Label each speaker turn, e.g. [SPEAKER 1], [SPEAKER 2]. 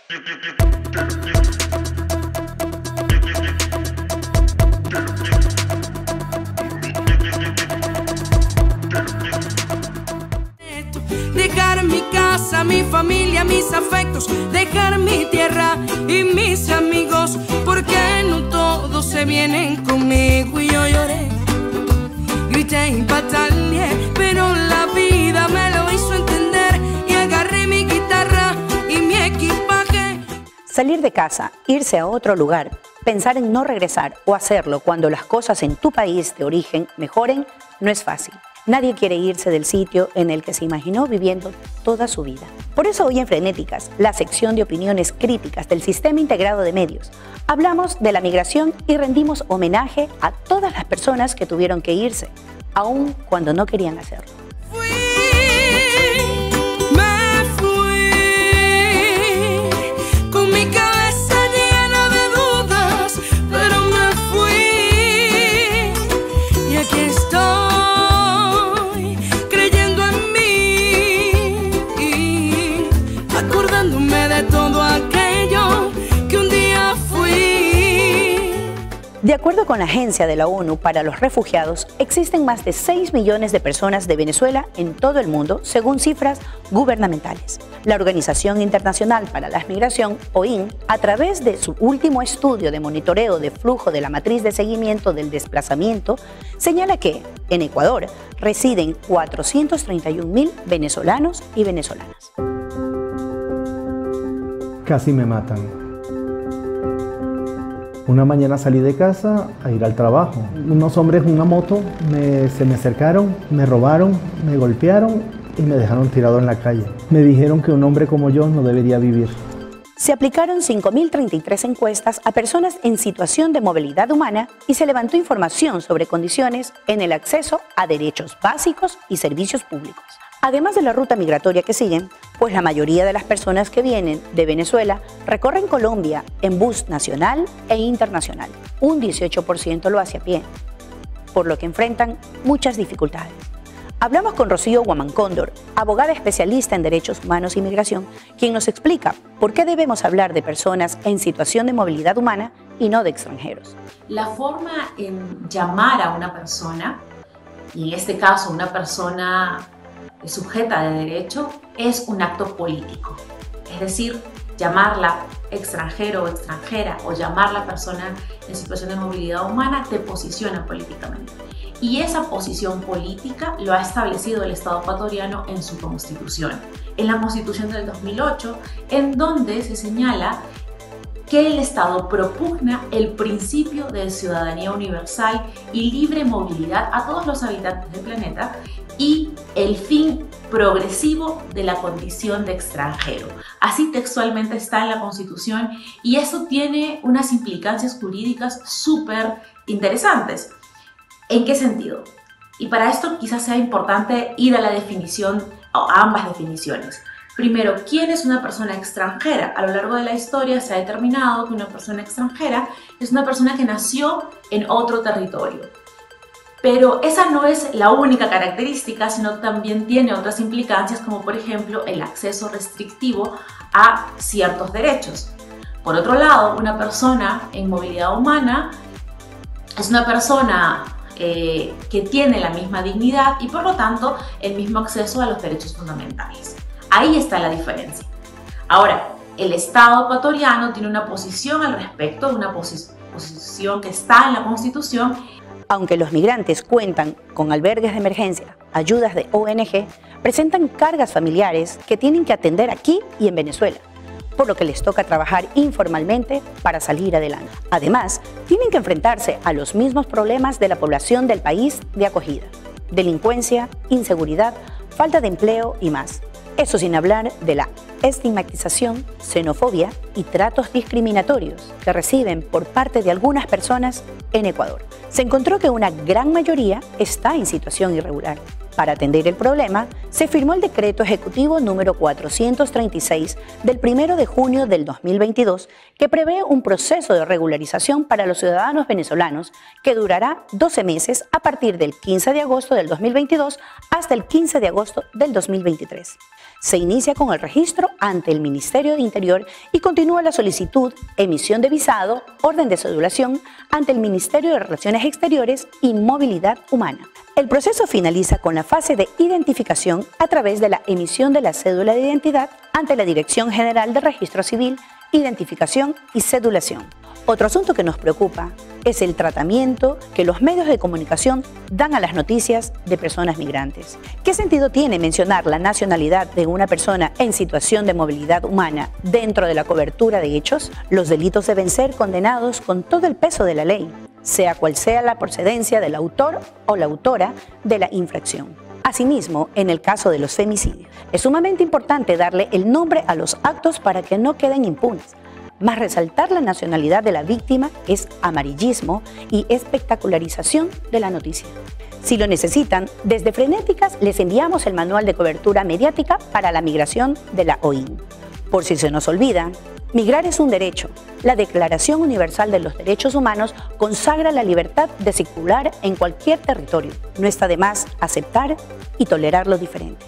[SPEAKER 1] Dejar mi casa, mi familia, mis afectos, dejar mi tierra y mis amigos, porque no todos se vienen conmigo. Y yo lloré, grité y pataleé, pero la vida me lo hizo entender y agarré mi guitarra y mi equipaje.
[SPEAKER 2] Salir de casa, irse a otro lugar, pensar en no regresar o hacerlo cuando las cosas en tu país de origen mejoren, no es fácil. Nadie quiere irse del sitio en el que se imaginó viviendo toda su vida. Por eso hoy en Frenéticas, la sección de opiniones críticas del Sistema Integrado de Medios, hablamos de la migración y rendimos homenaje a todas las personas que tuvieron que irse, aun cuando no querían hacerlo. De acuerdo con la Agencia de la ONU para los Refugiados, existen más de 6 millones de personas de Venezuela en todo el mundo, según cifras gubernamentales. La Organización Internacional para la Migración, OIM, a través de su último estudio de monitoreo de flujo de la matriz de seguimiento del desplazamiento, señala que en Ecuador residen 431.000 venezolanos y venezolanas.
[SPEAKER 3] Casi me matan. Una mañana salí de casa a ir al trabajo. Unos hombres en una moto se me acercaron, me robaron, me golpearon y me dejaron tirado en la calle. Me dijeron que un hombre como yo no debería vivir.
[SPEAKER 2] Se aplicaron 5.033 encuestas a personas en situación de movilidad humana y se levantó información sobre condiciones en el acceso a derechos básicos y servicios públicos. Además de la ruta migratoria que siguen, pues la mayoría de las personas que vienen de Venezuela recorren Colombia en bus nacional e internacional. Un 18% lo hace a pie, por lo que enfrentan muchas dificultades. Hablamos con Rocío Guamancóndor, abogada especialista en derechos humanos y migración, quien nos explica por qué debemos hablar de personas en situación de movilidad humana y no de extranjeros.
[SPEAKER 4] La forma en llamar a una persona, y en este caso una persona sujeta de derecho, es un acto político. Es decir, llamarla extranjero o extranjera o llamarla persona en situación de movilidad humana te posiciona políticamente. Y esa posición política lo ha establecido el Estado ecuatoriano en su Constitución. En la Constitución del 2008, en donde se señala que el Estado propugna el principio de ciudadanía universal y libre movilidad a todos los habitantes del planeta y el fin progresivo de la condición de extranjero. Así textualmente está en la Constitución y eso tiene unas implicancias jurídicas súper interesantes. ¿En qué sentido? Y para esto quizás sea importante ir a la definición, o a ambas definiciones. Primero, ¿quién es una persona extranjera? A lo largo de la historia se ha determinado que una persona extranjera es una persona que nació en otro territorio. Pero esa no es la única característica, sino que también tiene otras implicancias, como por ejemplo el acceso restrictivo a ciertos derechos. Por otro lado, una persona en movilidad humana es una persona que tiene la misma dignidad y por lo tanto el mismo acceso a los derechos fundamentales. Ahí está la diferencia. Ahora, el Estado ecuatoriano tiene una posición al respecto, una posición que está en la Constitución.
[SPEAKER 2] Aunque los migrantes cuentan con albergues de emergencia, ayudas de ONG, presentan cargas familiares que tienen que atender aquí y en Venezuela, por lo que les toca trabajar informalmente para salir adelante. Además, tienen que enfrentarse a los mismos problemas de la población del país de acogida: delincuencia, inseguridad, falta de empleo y más. Eso sin hablar de la estigmatización, xenofobia y tratos discriminatorios que reciben por parte de algunas personas en Ecuador. Se encontró que una gran mayoría está en situación irregular. Para atender el problema, se firmó el decreto ejecutivo número 436 del 1 de junio del 2022 que prevé un proceso de regularización para los ciudadanos venezolanos que durará 12 meses a partir del 15 de agosto del 2022 hasta el 15 de agosto del 2023. Se inicia con el registro ante el Ministerio de Interior y continúa la solicitud, emisión de visado, orden de cedulación ante el Ministerio de Relaciones Exteriores y Movilidad Humana. El proceso finaliza con la fase de identificación a través de la emisión de la cédula de identidad ante la Dirección General de Registro Civil, Identificación y Cedulación. Otro asunto que nos preocupa es el tratamiento que los medios de comunicación dan a las noticias de personas migrantes. ¿Qué sentido tiene mencionar la nacionalidad de una persona en situación de movilidad humana dentro de la cobertura de hechos? Los delitos deben ser condenados con todo el peso de la ley, sea cual sea la procedencia del autor o la autora de la infracción. Asimismo, en el caso de los femicidios, es sumamente importante darle el nombre a los actos para que no queden impunes. Más resaltar la nacionalidad de la víctima es amarillismo y espectacularización de la noticia. Si lo necesitan, desde Frenéticas les enviamos el manual de cobertura mediática para la migración de la OIM. Por si se nos olvida, migrar es un derecho. La Declaración Universal de los Derechos Humanos consagra la libertad de circular en cualquier territorio. No está de más aceptar y tolerar lo diferente.